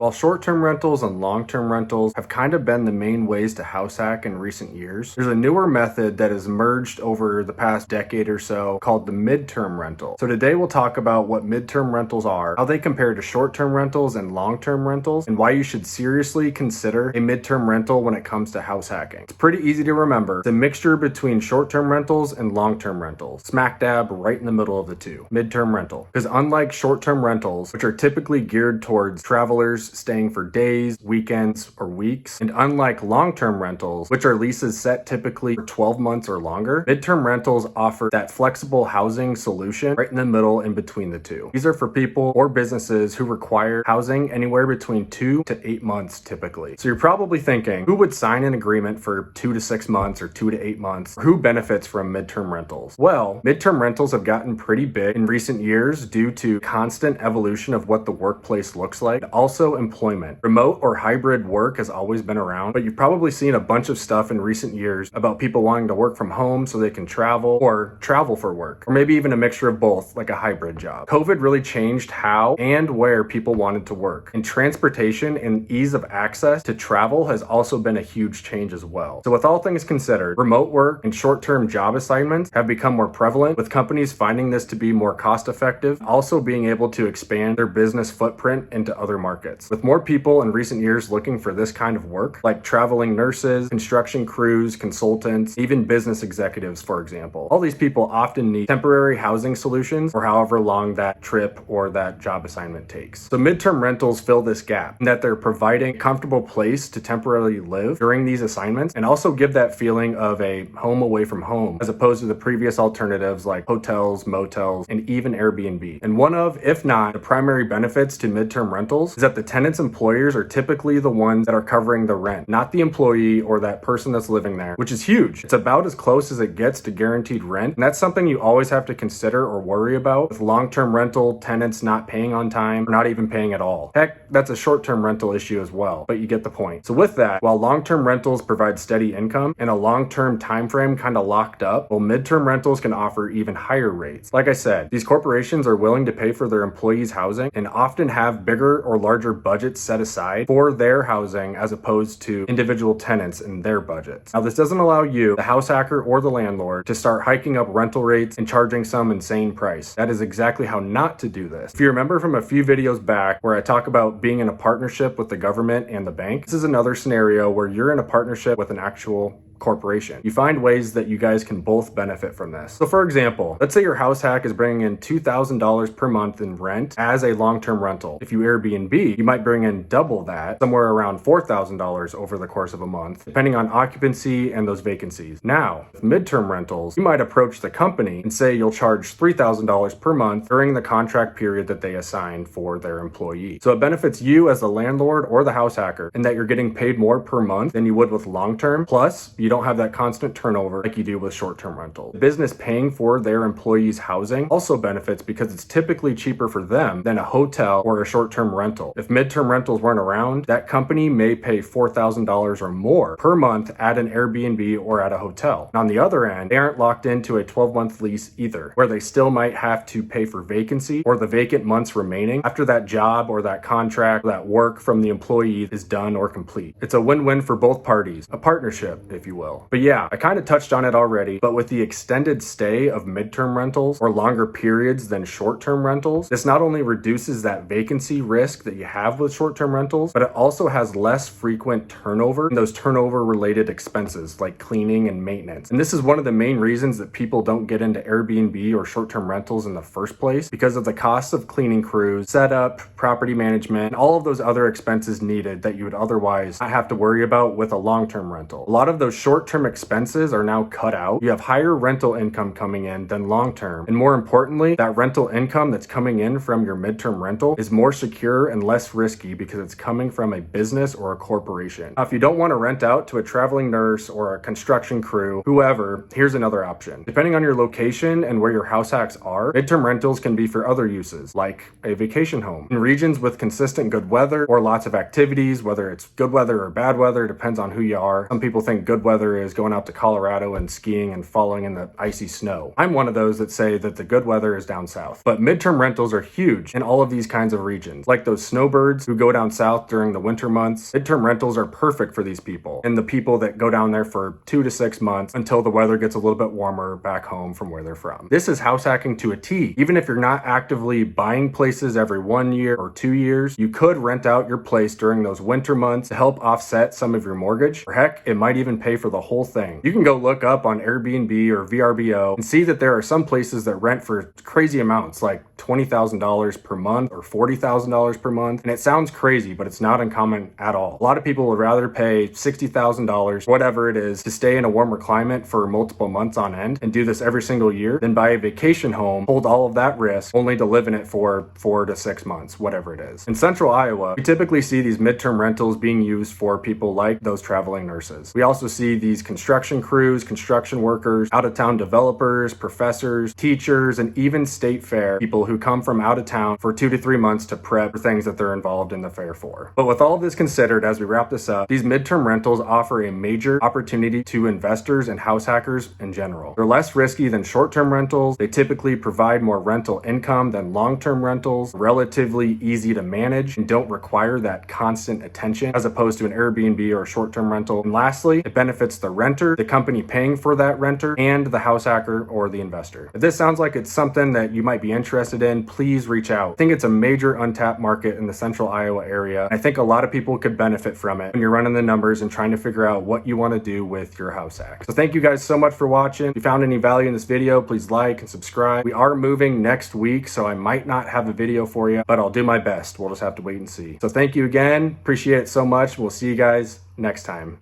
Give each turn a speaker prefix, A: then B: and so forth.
A: While short-term rentals and long-term rentals have kind of been the main ways to house hack in recent years, there's a newer method that has emerged over the past decade or so called the midterm rental. So today we'll talk about what midterm rentals are, how they compare to short-term rentals and long-term rentals, and why you should seriously consider a midterm rental when it comes to house hacking. It's pretty easy to remember. It's a mixture between short-term rentals and long-term rentals, smack dab right in the middle of the two. Midterm rental. Because unlike short-term rentals, which are typically geared towards travelers staying for days, weekends, or weeks, and unlike long-term rentals, which are leases set typically for 12 months or longer, midterm rentals offer that flexible housing solution right in the middle in between the two. These are for people or businesses who require housing anywhere between 2 to 8 months typically. So you're probably thinking, who would sign an agreement for 2 to 6 months or 2 to 8 months? Who benefits from midterm rentals? Well, midterm rentals have gotten pretty big in recent years due to constant evolution of what the workplace looks like, and also employment. Remote or hybrid work has always been around, but you've probably seen a bunch of stuff in recent years about people wanting to work from home so they can travel or travel for work, or maybe even a mixture of both, like a hybrid job. COVID really changed how and where people wanted to work, and transportation and ease of access to travel has also been a huge change as well. So with all things considered, remote work and short-term job assignments have become more prevalent, with companies finding this to be more cost-effective, also being able to expand their business footprint into other markets. With more people in recent years looking for this kind of work, like traveling nurses, construction crews, consultants, even business executives, for example. All these people often need temporary housing solutions for however long that trip or that job assignment takes. So midterm rentals fill this gap in that they're providing a comfortable place to temporarily live during these assignments and also give that feeling of a home away from home, as opposed to the previous alternatives like hotels, motels, and even Airbnb. And one of, if not the primary benefits to midterm rentals, is that the tenant's employers are typically the ones that are covering the rent, not the employee or that person that's living there, which is huge. It's about as close as it gets to guaranteed rent, and that's something you always have to consider or worry about with long-term rental tenants not paying on time or not even paying at all. Heck, that's a short-term rental issue as well, but you get the point. So with that, while long-term rentals provide steady income and a long-term time frame kind of locked up, well, midterm rentals can offer even higher rates. Like I said, these corporations are willing to pay for their employees' housing and often have bigger or larger budgets set aside for their housing as opposed to individual tenants and their budgets. Now, this doesn't allow you, the house hacker or the landlord, to start hiking up rental rates and charging some insane price. That is exactly how not to do this. If you remember from a few videos back where I talk about being in a partnership with the government and the bank, this is another scenario where you're in a partnership with an actual corporation. You find ways that you guys can both benefit from this. So for example, let's say your house hack is bringing in $2,000 per month in rent as a long-term rental. If you Airbnb, you might bring in double that, somewhere around $4,000 over the course of a month, depending on occupancy and those vacancies. Now, with midterm rentals, you might approach the company and say you'll charge $3,000 per month during the contract period that they assign for their employee. So it benefits you as the landlord or the house hacker in that you're getting paid more per month than you would with long-term, plus you don't have that constant turnover like you do with short-term rentals. The business paying for their employees' housing also benefits because it's typically cheaper for them than a hotel or a short-term rental. If midterm rentals weren't around, that company may pay $4,000 or more per month at an Airbnb or at a hotel. And on the other end, they aren't locked into a 12-month lease either, where they still might have to pay for vacancy or the vacant months remaining after that job or that contract, or that work from the employee is done or complete. It's a win-win for both parties, a partnership, if you will. But yeah, I kind of touched on it already, but with the extended stay of midterm rentals or longer periods than short-term rentals, this not only reduces that vacancy risk that you have with short-term rentals, but it also has less frequent turnover and those turnover-related expenses like cleaning and maintenance. And this is one of the main reasons that people don't get into Airbnb or short-term rentals in the first place, because of the cost of cleaning crews, setup, property management, and all of those other expenses needed that you would otherwise not have to worry about with a long-term rental. A lot of those short-term expenses are now cut out. You have higher rental income coming in than long-term. And more importantly, that rental income that's coming in from your midterm rental is more secure and less risky because it's coming from a business or a corporation. Now, if you don't want to rent out to a traveling nurse or a construction crew, whoever, here's another option. Depending on your location and where your house hacks are, midterm rentals can be for other uses, like a vacation home. In regions with consistent good weather or lots of activities, whether it's good weather or bad weather, depends on who you are. Some people think good weather weather is going out to Colorado and skiing and falling in the icy snow. I'm one of those that say that the good weather is down south. But midterm rentals are huge in all of these kinds of regions. Like those snowbirds who go down south during the winter months, midterm rentals are perfect for these people and the people that go down there for 2 to 6 months until the weather gets a little bit warmer back home from where they're from. This is house hacking to a T. Even if you're not actively buying places every 1 year or 2 years, you could rent out your place during those winter months to help offset some of your mortgage. Or heck, it might even pay for the whole thing. You can go look up on Airbnb or VRBO and see that there are some places that rent for crazy amounts, like $20,000 per month or $40,000 per month. And it sounds crazy, but it's not uncommon at all. A lot of people would rather pay $60,000, whatever it is, to stay in a warmer climate for multiple months on end and do this every single year than buy a vacation home, hold all of that risk, only to live in it for 4 to 6 months, whatever it is. In central Iowa, we typically see these midterm rentals being used for people like those traveling nurses. We also see these construction crews, construction workers, out-of-town developers, professors, teachers, and even state fair people who come from out of town for 2 to 3 months to prep for things that they're involved in the fair for. But with all of this considered, as we wrap this up, these midterm rentals offer a major opportunity to investors and house hackers in general. They're less risky than short-term rentals. They typically provide more rental income than long-term rentals, relatively easy to manage, and don't require that constant attention as opposed to an Airbnb or a short-term rental. And lastly, it benefits the renter, the company paying for that renter, and the house hacker or the investor. If this sounds like it's something that you might be interested in, please reach out. I think it's a major untapped market in the central Iowa area. I think a lot of people could benefit from it when you're running the numbers and trying to figure out what you want to do with your house hack. So thank you guys so much for watching. If you found any value in this video, please like and subscribe. We are moving next week, so I might not have a video for you, but I'll do my best. We'll just have to wait and see. So thank you again. Appreciate it so much. We'll see you guys next time.